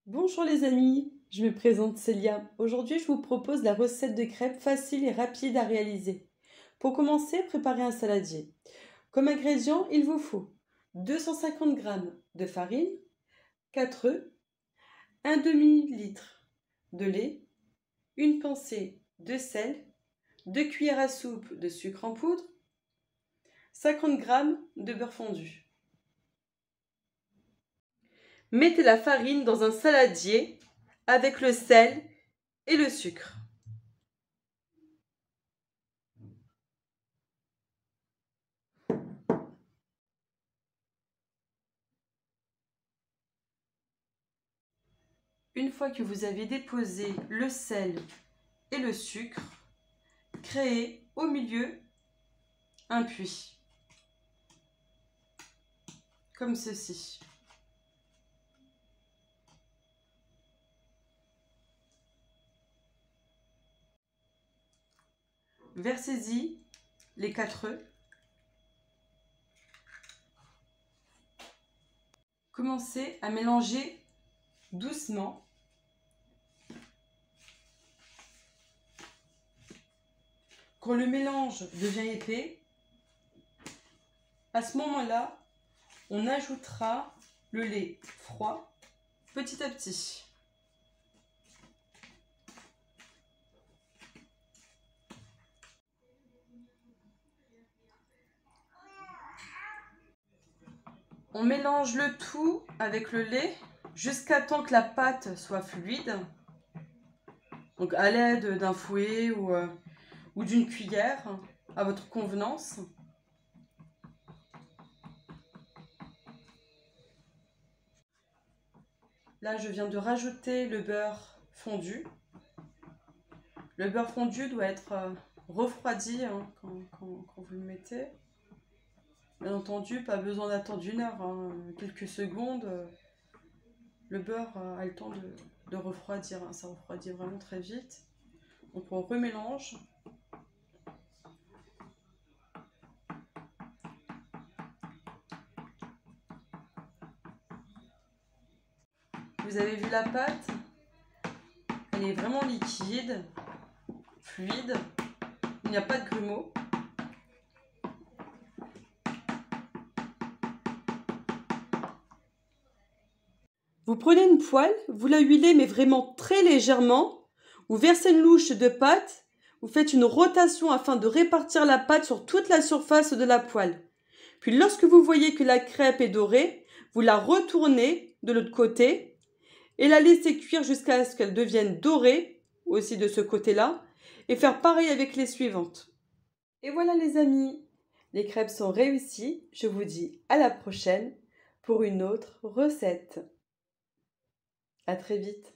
Bonjour les amis, je me présente Célia. Aujourd'hui, je vous propose la recette de crêpes facile et rapide à réaliser. Pour commencer, préparez un saladier. Comme ingrédients, il vous faut 250 g de farine, 4 œufs, un demi-litre de lait, une pincée de sel, 2 cuillères à soupe de sucre en poudre, 50 g de beurre fondu. Mettez la farine dans un saladier avec le sel et le sucre. Une fois que vous avez déposé le sel et le sucre, créez au milieu un puits, comme ceci. Versez-y les 4 œufs. Commencez à mélanger doucement. Quand le mélange devient épais, à ce moment-là, on ajoutera le lait froid petit à petit. On mélange le tout avec le lait jusqu'à temps que la pâte soit fluide. Donc à l'aide d'un fouet ou d'une cuillère, à votre convenance. Là, je viens de rajouter le beurre fondu. Le beurre fondu doit être refroidi quand vous le mettez. Bien entendu, pas besoin d'attendre 1 heure, quelques secondes. Le beurre a le temps de refroidir, ça refroidit vraiment très vite. Donc on remélange. Vous avez vu la pâte? Elle est vraiment liquide, fluide, il n'y a pas de grumeaux. Vous prenez une poêle, vous la huilez mais vraiment très légèrement. Vous versez une louche de pâte, vous faites une rotation afin de répartir la pâte sur toute la surface de la poêle. Puis lorsque vous voyez que la crêpe est dorée, vous la retournez de l'autre côté et la laissez cuire jusqu'à ce qu'elle devienne dorée, aussi de ce côté-là, et faire pareil avec les suivantes. Et voilà les amis, les crêpes sont réussies. Je vous dis à la prochaine pour une autre recette. À très vite.